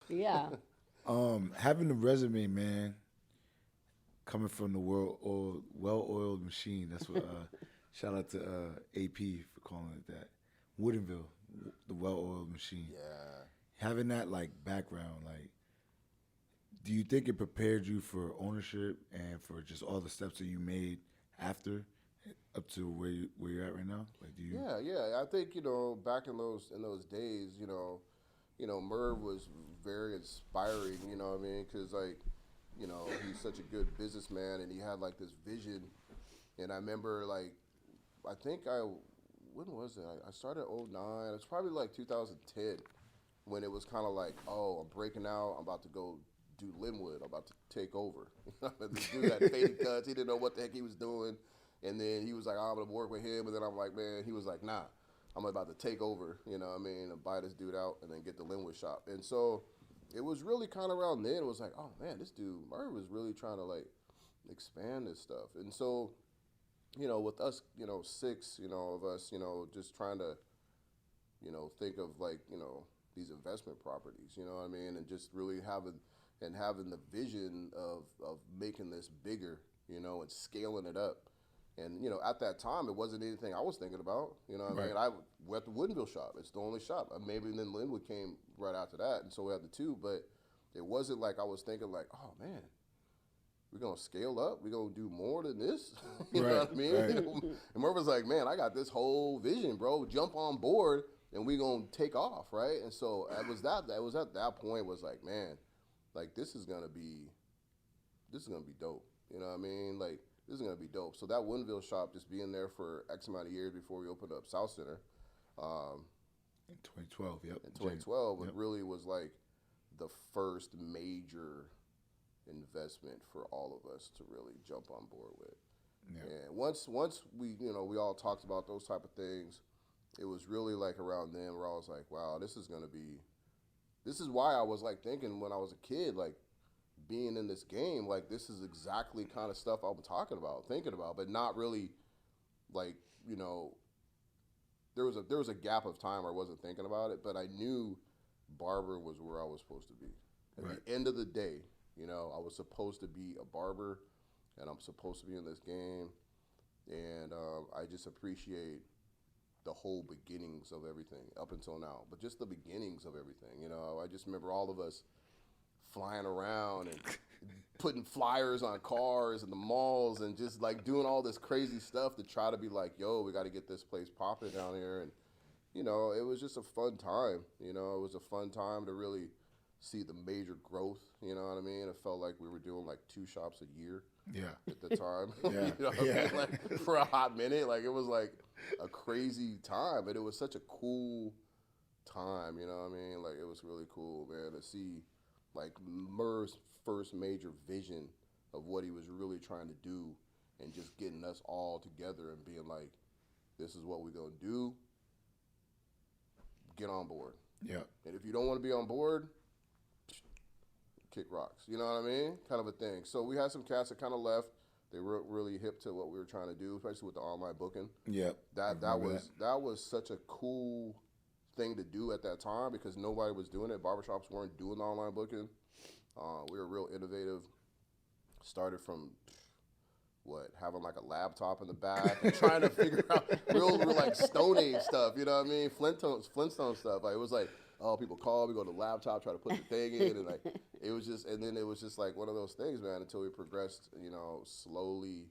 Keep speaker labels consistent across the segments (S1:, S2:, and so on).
S1: Yeah.
S2: Having a resume, man, coming from the well-oiled machine. That's what. Shout out to AP for calling it that. Woodinville, the well-oiled machine.
S3: Yeah.
S2: Having that like background, like, do you think it prepared you for ownership and for just all the steps that you made after, up to where you're at right now? Like, do you?
S3: Yeah, yeah. I think back in those days, Merv was very inspiring. You know what I mean? Because like, he's such a good businessman, and he had like this vision. And I remember like, I think I, when was it? I started in '09. It's probably like 2010 when it was kind of like, oh, I'm breaking out. I'm about to go do Linwood. I'm about to take over. This dude had faded cuts. He didn't know what the heck he was doing. And then he was like, oh, I'm going to work with him. And then I'm like, man, he was like, nah, I'm about to take over, you know what I mean, and buy this dude out and then get the Linwood shop. And so it was really kind of around then. It was like, oh, man, this dude, Murray was really trying to like expand this stuff. And so, with us, six, of us, just trying to, think of like, these investment properties, you know what I mean? And just really having the vision of making this bigger, and scaling it up. And at that time, it wasn't anything I was thinking about. You know what I
S2: Right.
S3: mean? I went to Woodinville shop. It's the only shop. Maybe then Linwood came right after that, and so we had the two. But it wasn't like I was thinking like, oh man, we're gonna scale up. We're gonna do more than this. You know
S2: Right.
S3: what I mean?
S2: Right.
S3: And Murph was like, man, I got this whole vision, bro. Jump on board, and we gonna take off, right? And so it was that. That was at that point was like, man, like this is gonna be dope. You know what I mean? Like this is gonna be dope. So that Woodinville shop just being there for X amount of years before we opened up South Center, um,
S2: In 2012. Yep.
S3: in 2012, it
S2: Yep.
S3: really was like the first major investment for all of us to really jump on board with.
S2: Yeah.
S3: And once we we all talked about those type of things, it was really like around then where I was like, wow, this is why I was like thinking when I was a kid, like being in this game, like this is exactly kind of stuff I'm talking about, thinking about, but not really like, you know, there was a gap of time where I wasn't thinking about it, but I knew barber was where I was supposed to be. At
S2: Right.
S3: the end of the day, I was supposed to be a barber, and I'm supposed to be in this game, and I just appreciate the whole beginnings of everything up until now, but just the beginnings of everything. I just remember all of us flying around and putting flyers on cars in the malls and just like doing all this crazy stuff to try to be like, yo, we got to get this place popping down here. And, it was just a fun time. It was a fun time to really see the major growth. You know what I mean? It felt like we were doing like two shops a year
S2: Yeah.
S3: at the time.
S2: Yeah.
S3: You know what I
S2: Yeah.
S3: mean? Like for a hot minute, like it was like a crazy time, but it was such a cool time. You know what I mean? Like it was really cool, man, to see like Murr's first major vision of what he was really trying to do, and just getting us all together and being like, this is what we're gonna do. Get on board.
S2: Yeah.
S3: And if you don't want to be on board, kick rocks. You know what I mean? Kind of a thing. So we had some cats that kind of left. They were really hip to what we were trying to do, especially with the online booking.
S2: Yeah.
S3: That was such a cool thing to do at that time because nobody was doing it. Barbershops weren't doing the online booking. We were real innovative. Started from having like a laptop in the back and trying to figure out real like Stone Age stuff. You know what I mean? Flintstone stuff. Like it was like, oh, people call, we go to the laptop, try to put the thing in, and like it was just, and then it was just like one of those things, man. Until we progressed, slowly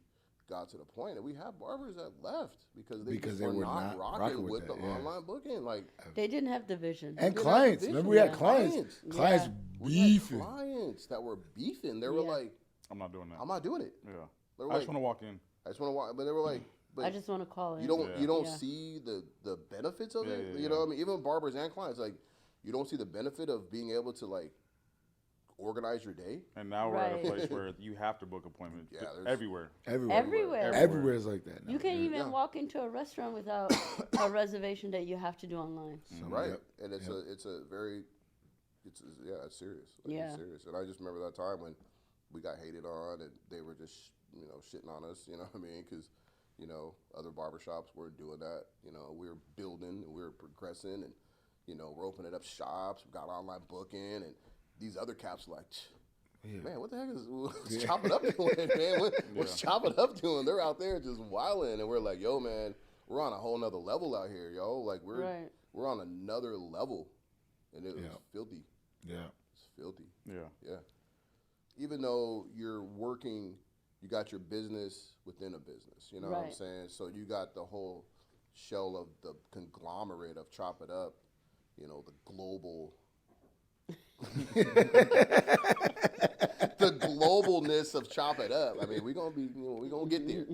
S3: got to the point that we have barbers that left because they
S2: Because
S3: just
S2: they
S3: were
S2: were
S3: not
S2: not
S3: rocking
S2: rocking with
S3: with
S2: that,
S3: the
S2: yeah.
S3: online booking. Like
S1: They didn't have the vision.
S2: And
S3: They didn't have
S2: clients.
S3: the
S2: Remember,
S3: vision.
S2: we had
S1: Yeah.
S2: clients.
S3: Clients.
S2: Clients
S1: Yeah.
S3: we had
S2: beefing.
S3: clients that were beefing. They were
S1: Yeah.
S3: like,
S4: I'm not doing that.
S3: I'm not doing it.
S4: Yeah.
S3: They were
S4: I just
S3: like,
S4: want to walk in.
S3: I just want to watch, but they were like, but
S1: I just want to call it.
S4: Yeah.
S3: you don't
S1: Yeah.
S3: see the benefits of
S4: Yeah,
S3: it.
S4: yeah,
S3: You know
S4: yeah.
S3: what I mean? Even barbers and clients, like you don't see the benefit of being able to like organize your day.
S4: And now we're at a
S1: Right.
S4: place where you have to book appointments
S3: Yeah, there's-
S4: everywhere.
S2: Everywhere.
S1: Everywhere.
S2: Everywhere is like that now.
S1: You can't
S2: Yeah.
S1: even
S3: Yeah.
S1: walk into a restaurant without a reservation that you have to do online.
S2: So,
S3: Right.
S2: yep.
S3: And it's
S2: Yep.
S3: it's a very yeah, it's serious. Like,
S1: Yeah.
S3: it's serious. And I just remember that time when we got hated on and they were just shitting on us. You know what I mean? Because other barbershops weren't doing that. We were building and we were progressing and we're opening up shops. We got online booking and these other caps like,
S2: Yeah.
S3: man, what the heck is what's Chop It Up doing, man? What's Chop It Up doing? They're out there just wilding, and we're like, yo, man, we're on a whole nother level out here, yo. Like we're on another level, and it was filthy.
S2: Yeah.
S3: It's filthy.
S4: Yeah.
S3: Yeah. Even though you're working, you got your business within a business. You know what I'm saying? So you got the whole shell of the conglomerate of Chop It Up. You know, the global. The globalness of Chop It Up. I mean, we're gonna get there.